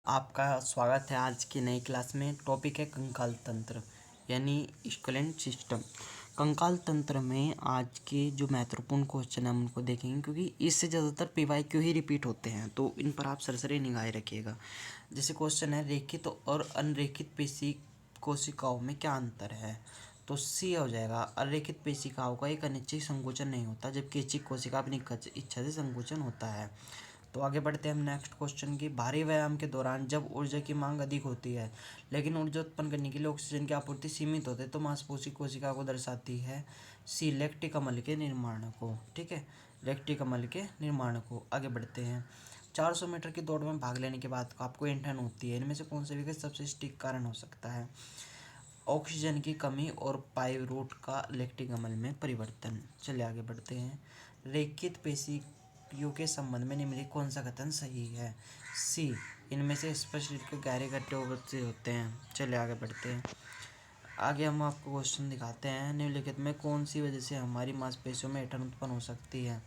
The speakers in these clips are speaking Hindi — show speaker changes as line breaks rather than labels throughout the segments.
आपका स्वागत है आज की नई क्लास में। टॉपिक है कंकाल तंत्र यानी स्केलेटल सिस्टम। कंकाल तंत्र में आज के जो महत्वपूर्ण क्वेश्चन है हम उनको देखेंगे, क्योंकि इससे ज़्यादातर PYQ ही रिपीट होते हैं, तो इन पर आप सरसरी निगाहें रखिएगा। जैसे क्वेश्चन है, रेखित और अनरेखित पेशी कोशिकाओं में क्या अंतर है? तो सी हो जाएगा। अरेखित पेशिकाओं का एक अनिच्छित संकोचन नहीं होता, जबकि इच्छित कोशिका अपनी इच्छा से संकोचन होता है। तो आगे बढ़ते हैं हम नेक्स्ट क्वेश्चन की। भारी व्यायाम के दौरान जब ऊर्जा की मांग अधिक होती है लेकिन ऊर्जा उत्पन्न करने के लिए ऑक्सीजन की आपूर्ति सीमित होती है, तो मांसपेशी कोशिका को दर्शाती है सी लैक्टिक अम्ल के निर्माण को। ठीक है, लैक्टिक अम्ल के निर्माण को। आगे बढ़ते हैं। 400 मीटर की दौड़ में भाग लेने के बाद आपको ऐंठन होती है, इनमें से कौन सा विकल्प सबसे सटीक कारण हो सकता है? ऑक्सीजन की कमी और पाइरूट का लैक्टिक अम्ल में परिवर्तन। चलिए आगे बढ़ते हैं। रेखित पेशियों के संबंध में निम्नलिखित कौन सा कथन सही है? सी, इनमें से स्पष्ट के गहरे गड्ढे होते हैं। चलिए आगे बढ़ते हैं। आगे हम आपको क्वेश्चन दिखाते हैं। निम्नलिखित में कौन सी वजह से हमारी मांसपेशियों में ऐंठन उत्पन्न हो सकती है?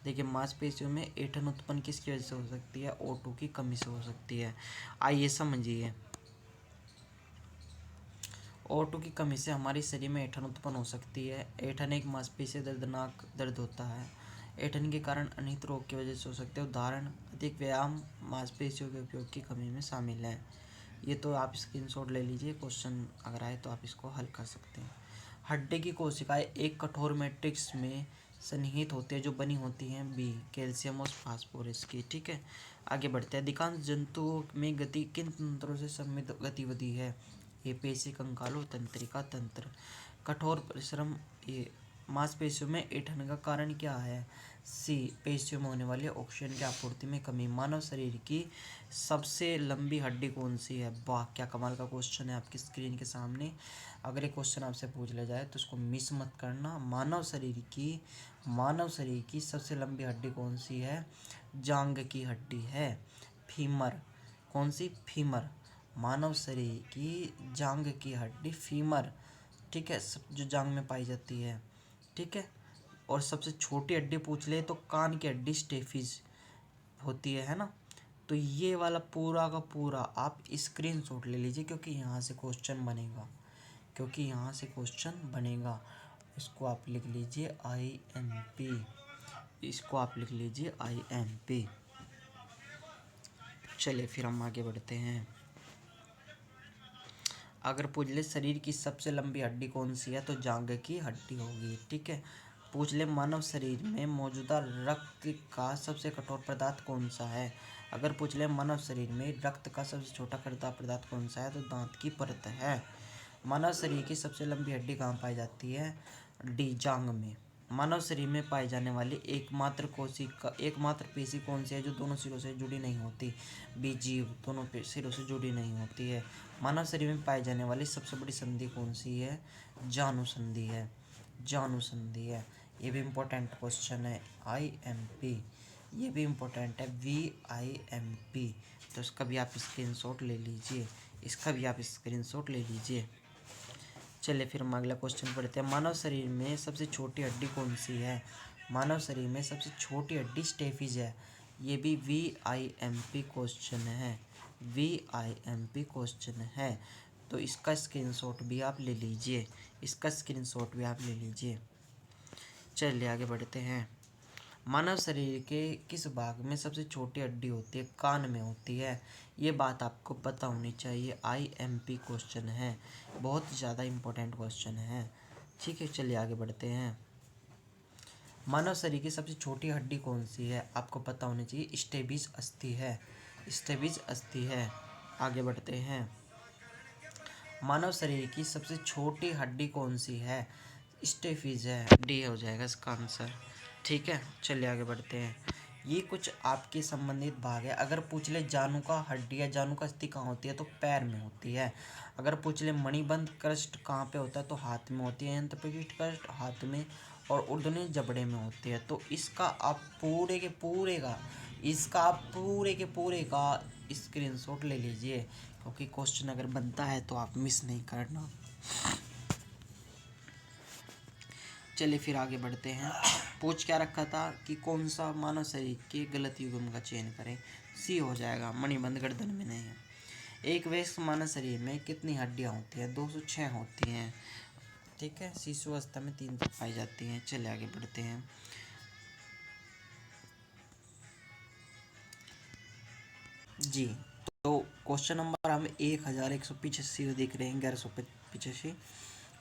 देखिए, मांसपेशियों में ऐंठन उत्पन्न किसकी वजह से हो सकती है? O2 की कमी से हो सकती है। आइए समझिए। O2 की कमी से हमारे शरीर में ऐंठन उत्पन्न हो सकती है। ऐंठन एक मांसपेशी दर्दनाक दर्द होता है। ऐंठन के कारण अनित रोग की वजह से हो सकते हैं। उदाहरण, अधिक व्यायाम मांसपेशियों के उपयोग की कमी में शामिल है। ये तो आप स्क्रीनशॉट ले लीजिए, क्वेश्चन अगर आए तो आप इसको हल कर सकते हैं। हड्डी की कोशिकाएं एक कठोर मैट्रिक्स में सन्निहित होती है जो बनी होती हैं बी, कैल्शियम और फास्फोरस की। ठीक है, आगे बढ़ते हैं। अधिकांश जंतुओं में गति किन तंत्रों से समृद्ध गतिविधि है? ये पेशी, कंकाल और तंत्रिका तंत्र। कठोर परिश्रम। ये मांसपेशियों में ऐंठन का कारण क्या है? सी, पेशियों में होने वाली ऑक्सीजन की आपूर्ति में कमी। मानव शरीर की सबसे लंबी हड्डी कौन सी है? वाह, क्या कमाल का क्वेश्चन है आपकी स्क्रीन के सामने। अगर ये क्वेश्चन आपसे पूछ लिया जाए तो उसको मिस मत करना। मानव शरीर की सबसे लंबी हड्डी कौन सी है? जांघ की हड्डी है, फीमर। कौन सी? फीमर। मानव शरीर की जांघ की हड्डी फीमर। ठीक है, जो जांघ में पाई जाती है। ठीक है, और सबसे छोटी हड्डी पूछ ले तो कान की हड्डी स्टेफिज होती है ना। तो ये वाला पूरा का पूरा आप स्क्रीनशॉट ले लीजिए, क्योंकि यहाँ से क्वेश्चन बनेगा। इसको आप लिख लीजिए IMP। चलिए फिर हम आगे बढ़ते हैं। अगर पूछ ले शरीर की सबसे लंबी हड्डी कौन सी है, तो जांघ की हड्डी होगी। ठीक है, पूछ ले मानव शरीर में मौजूदा रक्त का सबसे कठोर पदार्थ कौन सा है? अगर पूछ ले मानव शरीर में रक्त का सबसे छोटा कठोर पदार्थ कौन सा है, तो दांत की परत है। मानव शरीर की सबसे लंबी हड्डी कहाँ पाई जाती है? डी, जांघ में। मानव शरीर में पाई जाने वाली एकमात्र पेशी कौन सी है जो दोनों सिरों से जुड़ी नहीं होती? बी, जीभ। दोनों सिरों से जुड़ी नहीं होती है। मानव शरीर में पाई जाने वाली सबसे बड़ी संधि कौन सी है? जानु संधि है। ये भी इम्पोर्टेंट क्वेश्चन है। IMP, ये भी इम्पोर्टेंट है। VIMP। तो इसका भी आप स्क्रीनशॉट ले लीजिए। चलिए फिर हम अगला क्वेश्चन पढ़ते हैं। मानव शरीर में सबसे छोटी हड्डी कौन सी है? मानव शरीर में सबसे छोटी हड्डी स्टेफिज है। ये भी VIMP क्वेश्चन है। तो इसका स्क्रीनशॉट भी आप ले लीजिए। चलिए आगे बढ़ते हैं। मानव शरीर के किस भाग में सबसे छोटी हड्डी होती है? कान में होती है। ये बात आपको पता होनी चाहिए। IMP क्वेश्चन है, बहुत ज़्यादा इम्पोर्टेंट क्वेश्चन है। ठीक है, चलिए आगे बढ़ते हैं। मानव शरीर की सबसे छोटी हड्डी कौन सी है? आपको पता होनी चाहिए। स्टेबिस अस्थि है। आगे बढ़ते हैं। मानव शरीर की सबसे छोटी हड्डी कौन सी है? स्टेफिज है। डी हो जाएगा इसका आंसर। ठीक है, चलिए आगे बढ़ते हैं। ये कुछ आपके संबंधित भाग है। अगर पूछ ले जानु का हड्डी या जानु का अस्थि कहाँ होती है, तो पैर में होती है। अगर पूछ ले मणिबंध कृष्ट कहाँ पे होता है, तो हाथ में होती है। अंतपृष्ठ कृष्ट हाथ में और ऊर्ध्वनी जबड़े में होती है। तो इसका आप पूरे के पूरे का स्क्रीनशॉट ले लीजिए, क्योंकि क्वेश्चन अगर बनता है तो आप मिस नहीं करना। चलिए फिर आगे बढ़ते हैं। पूछ क्या रखा था कि कौन सा मानव शरीर के गलत युग्म का चयन करें? सी हो जाएगा, मणिबंध गर्दन में नहीं है। एक वयस्क मानव शरीर में कितनी हड्डियां होती हैं? 206 होती हैं। ठीक है, शिशु अवस्था में 3 तक पाई जाती हैं। चलिए आगे बढ़ते हैं। जी, तो क्वेश्चन नंबर हम 1185 देख रहे हैं, 1185।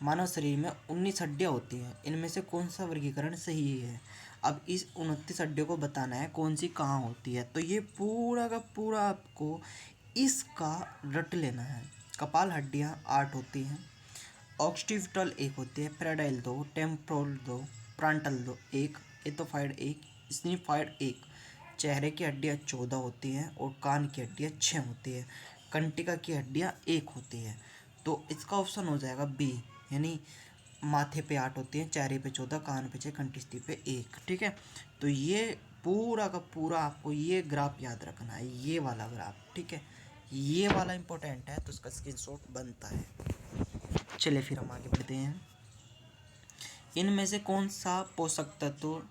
मानव शरीर में 19 हड्डियां होती हैं, इनमें से कौन सा वर्गीकरण सही है? अब इस 29 हड्डियों को बताना है कौन सी कहाँ होती है। तो ये पूरा का पूरा आपको इसका रट लेना है। कपाल हड्डियां 8 होती हैं, ऑक्सीपिटल 1 होती है, पेराडाइल 2, टेम्पोरल 2, फ्रंटल 2 1, एथोफाइड 1, स्निफाइड 1। चेहरे की हड्डियां 14 होती हैं और कान की हड्डियां 6 होती है। कंटिका की हड्डियां 1 होती है। तो इसका ऑप्शन हो जाएगा बी, यानी माथे पे 8 होती हैं, चेहरे पे 14, कान पे 6, कंठस्थी पे 1। ठीक है, तो ये पूरा का पूरा आपको ये ग्राफ याद रखना है, ये वाला ग्राफ। ठीक है, ये वाला इंपॉर्टेंट है, तो उसका स्क्रीनशॉट बनता है। चलिए फिर हम आगे बढ़ते हैं। इनमें से कौन सा पोषक तत्व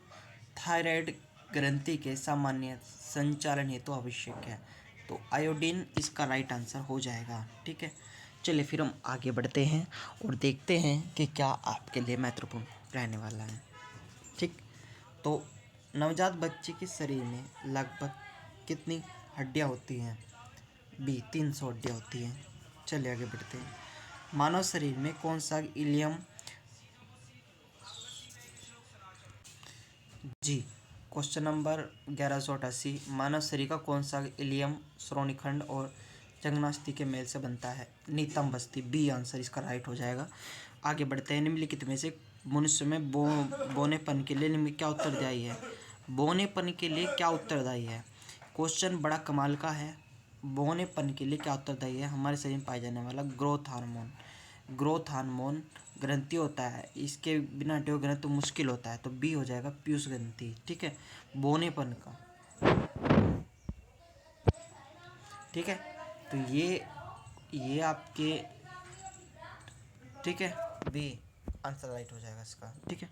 थायराइड ग्रंथि के सामान्य संचालन हेतु तो आवश्यक है? तो आयोडीन इसका राइट आंसर हो जाएगा। ठीक है, चलिए फिर हम आगे बढ़ते हैं और देखते हैं कि क्या आपके लिए महत्वपूर्ण रहने वाला है। ठीक, तो नवजात बच्चे के शरीर में लगभग कितनी हड्डियां होती हैं? बी, 300 हड्डियां होती हैं। चलिए आगे बढ़ते हैं। मानव शरीर में कौन सा इलियम जी, क्वेश्चन नंबर 1188। मानव शरीर का कौन सा इलियम श्रोणीखंड और जघनास्थि के मेल से बनता है? नितंबस्थि, बी आंसर इसका राइट हो जाएगा। आगे बढ़ते हैं। निम्नलिखित में से मनुष्य में बोनेपन के लिए निम्न क्या उत्तरदायी है? बोनेपन के लिए क्या उत्तरदायी है? क्वेश्चन बड़ा कमाल का है। बोनेपन के लिए क्या उत्तरदायी है? हमारे शरीर में पाया जाने वाला ग्रोथ हार्मोन। ग्रोथ हार्मोन ग्रंथि होता है, इसके बिना हटे हुए ग्रंथि मुश्किल होता है, तो बी हो जाएगा पीयूष ग्रंथि। ठीक है, बोनेपन का। ठीक है, तो ये आपके, ठीक है, बी आंसर राइट हो जाएगा इसका। ठीक है,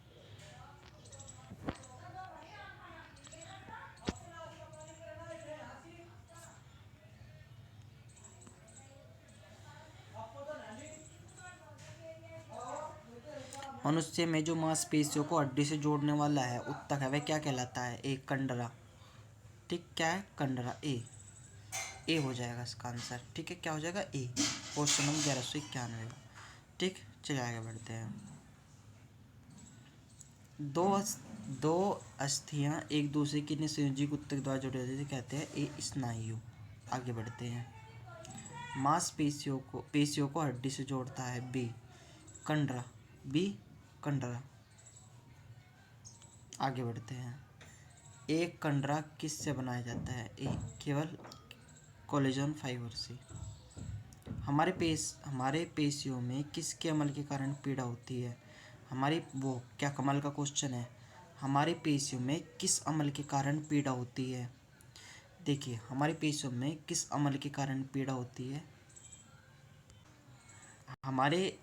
मनुष्य में जो मांसपेशियों को हड्डी से जोड़ने वाला है उत्तक है, वह क्या कहलाता है? एक कंडरा। ठीक, क्या है? कंडरा। ए हो जाएगा इसका आंसर। ठीक है, क्या हो जाएगा? ए। Question number 1191। ठीक, चलिए आगे बढ़ते हैं। दो अस्थियां एक दूसरे की संयोजी उत्तक द्वारा जुड़े होते कहते हैं ए स्नायु। आगे बढ़ते हैं। पेशियों को हड्डी से जोड़ता है बी, कंडरा। बी, कंडरा। आगे बढ़ते हैं। एक कंडरा किससे बनाया जाता है? ए, केवल कोलेजन फाइबर से। हमारे पेशियों में किसके अमल के कारण पीड़ा होती है? वो क्या कमाल का क्वेश्चन है। हमारी पेशियों में किस अमल के कारण पीड़ा होती है? देखिए, हमारी पेशियों में किस अमल के कारण पीड़ा होती है? हमारे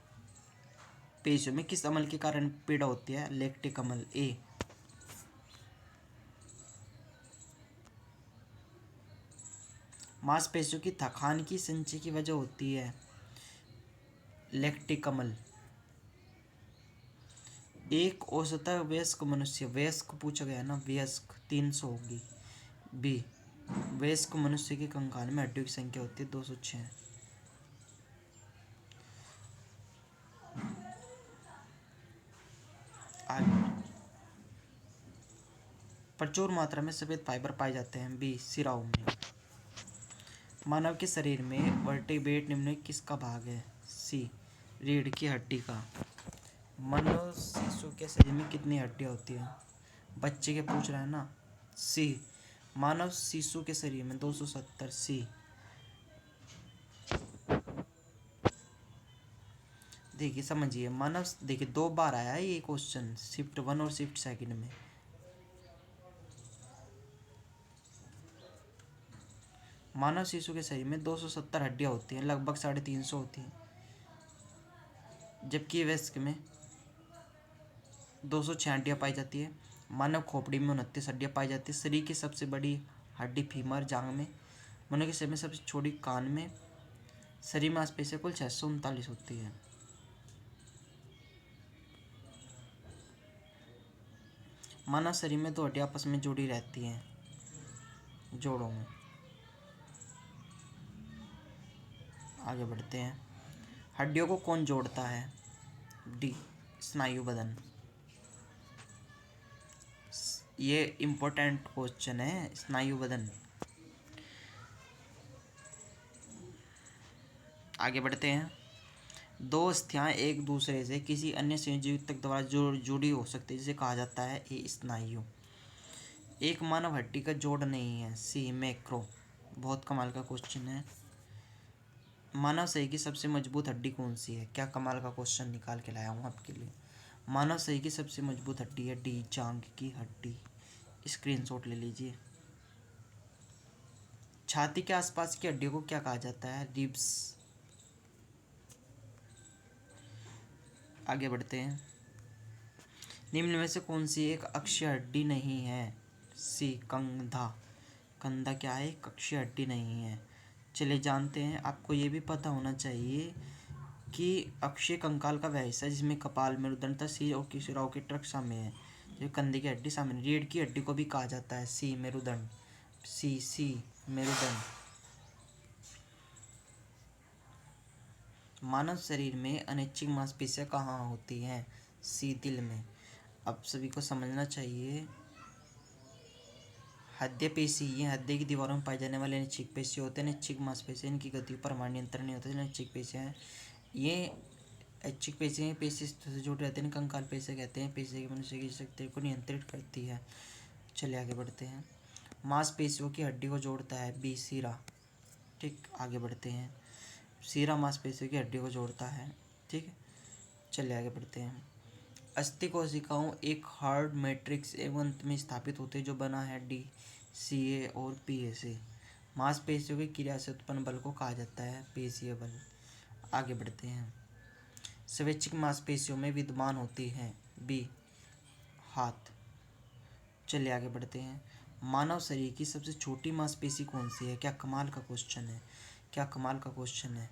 पेशियों में किस अमल के कारण पीड़ा होती है? लैक्टिक अमल। ए। मांसपेशियों की थकान की संचय की वजह होती है लैक्टिक अम्ल। एक औसत वयस्क मनुष्य, वयस्क पूछा गया ना, वयस्क 300 होगी। बी, वयस्क मनुष्य के कंकाल में हड्डियों की संख्या होती है 206। प्रचुर मात्रा में सफेद फाइबर पाए जाते हैं बी, सिराओं में। मानव के शरीर में वर्टिब्रेट निम्न किसका भाग है? सी, रीढ़ की हड्डी का। मानव शिशु के शरीर में कितनी हड्डियां होती हैं? बच्चे के पूछ रहा है ना। सी, मानव शिशु के शरीर में 270। सी। देखिए समझिए, देखिए 2 बार आया है ये क्वेश्चन, शिफ्ट 1 और शिफ्ट 2 में। मानव शिशु के शरीर में 270 हड्डियां होती हैं, लगभग 350 होती हैं, जबकि वयस्क में 206 हड्डियां पाई जाती है। मानव खोपड़ी में 29 हड्डियां पाई जाती है। शरीर की सबसे बड़ी हड्डी फीमर जांग में। मनुष्य के शरीर में सबसे छोटी कान में। शरीर मांसपेशियां कुल 639 होती है। मानव शरीर में 2 हड्डियां आपस में जुड़ी रहती हैं जोड़ों में। आगे बढ़ते हैं। हड्डियों को कौन जोड़ता है? डी, स्नायु बदन। ये इम्पोर्टेंट क्वेश्चन है, स्नायु बदन। आगे बढ़ते हैं। 2 अस्थियां एक दूसरे से किसी अन्य संयोजी ऊतक द्वारा जुड़ी हो सकती है, जिसे कहा जाता है ए स्नायु। एक मानव हड्डी का जोड़ नहीं है। सी, मैक्रो। बहुत कमाल का क्वेश्चन है। मानव शरीर की सबसे मजबूत हड्डी कौन सी है? क्या कमाल का क्वेश्चन निकाल के लाया हूँ आपके लिए। मानव शरीर की सबसे मजबूत हड्डी है डी, जांघ की हड्डी। स्क्रीनशॉट ले लीजिए। छाती के आसपास की हड्डियों को क्या कहा जाता है? रिब्स। आगे बढ़ते हैं। निम्न में से कौन सी एक अक्षीय हड्डी नहीं है? सी, कंधा। कंधा क्या है? एक अक्षीय हड्डी नहीं है। चलिए जानते हैं। आपको ये भी पता होना चाहिए कि अक्षीय कंकाल का वह हिस्सा जिसमें कपाल, मेरुदंड तथा सिर और शिराओं के ट्रक शामिल है। जो कंधे की हड्डी शामिल है। रीढ़ की हड्डी को भी कहा जाता है सी, मेरुदंड। सी, मेरुदंड। मानव शरीर में अनैच्छिक मांसपेशियां कहाँ होती हैं? सी, दिल में। अब सभी को समझना चाहिए। हृदय पेशी, ये हृदय की दीवारों में पाए जाने वाले अनैच्छिक पेशी होते हैं। अनैच्छिक मांसपेशियां, इनकी गति पर हमारा नियंत्रण नहीं होता। अनैच्छिक पेशियां हैं ये। ऐच्छिक पेशियां पेशी से जुड़े रहते हैं। कंकाल पेशियां कहते हैं। पेशी की मनुष्य की शक्ति को नियंत्रित करती है। चलिए आगे बढ़ते हैं। मांसपेशियों की हड्डी को जोड़ता है बी, सीरा। ठीक, आगे बढ़ते हैं। सीरा मांसपेशियों की हड्डी को जोड़ता है। ठीक है, चलिए आगे बढ़ते हैं। अस्थि कोशिकाओं एक हार्ड मैट्रिक्स एवं अंत में स्थापित होते जो बना है डी, सी ए और पी ए से। मांसपेशियों की क्रिया से उत्पन्न बल को कहा जाता है पेशीय बल। आगे बढ़ते हैं। स्वैच्छिक मांसपेशियों में विद्यमान होती है बी, हाथ। चलिए आगे बढ़ते हैं। मानव शरीर की सबसे छोटी मांसपेशी कौन सी है? क्या कमाल का क्वेश्चन है। क्या कमाल का क्वेश्चन है।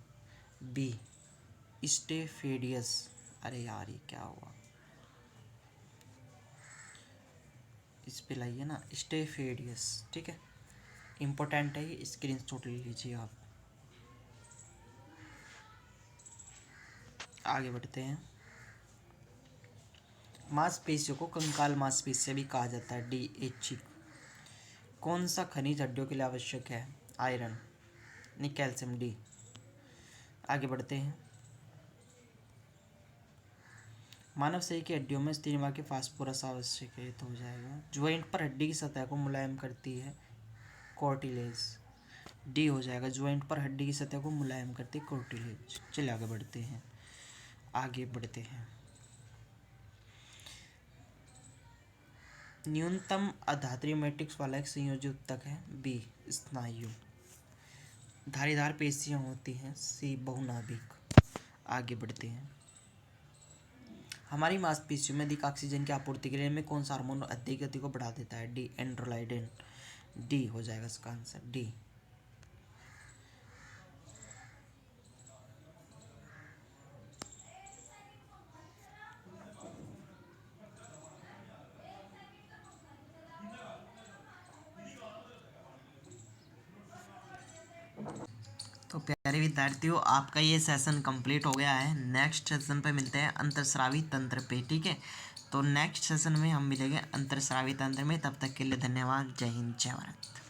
बी, स्टेफेडियस। अरे यार ये क्या हुआ, इस पे लाइए ना, स्टेफेडियस। ठीक है, इम्पोर्टेंट है ये, स्क्रीनशॉट ले लीजिए आप। आगे बढ़ते हैं। मांसपेशियों को कंकाल मांसपेशियां भी कहा जाता है डी, ऐच्छिक। कौन सा खनिज हड्डियों के लिए आवश्यक है? आयरन, नहीं कैल्शियम, डी। आगे बढ़ते हैं। मानव शरीर की हड्डियों में स्थिर के फास्फोरस आवश्यक है, तो हो जाएगा। ज्वाइंट पर हड्डी की सतह को मुलायम करती है कार्टिलेज, डी हो जाएगा। ज्वाइंट पर हड्डी की सतह को मुलायम करती है कार्टिलेज। चलिए आगे बढ़ते हैं। आगे बढ़ते हैं। न्यूनतम अधात्रीय मैट्रिक्स वाला एक संयोजी ऊतक है बी, स्नायु। धारीदार पेशियां होती हैं सी, बहुनाभिक। आगे बढ़ते हैं। हमारी मांसपेशियों में अधिक ऑक्सीजन की आपूर्ति के लिए में कौन सा हार्मोन अधिक गति को बढ़ा देता है? डी, एंड्रोलाइडिन। डी हो जाएगा इसका आंसर, डी। तो प्यारे विद्यार्थियों, आपका ये सेशन कंप्लीट हो गया है। नेक्स्ट सेशन पे मिलते हैं अंतर्स्रावी तंत्र पे। ठीक है, तो नेक्स्ट सेशन में हम मिलेंगे अंतर्स्रावी तंत्र में। तब तक के लिए धन्यवाद। जय हिंद, जय भारत।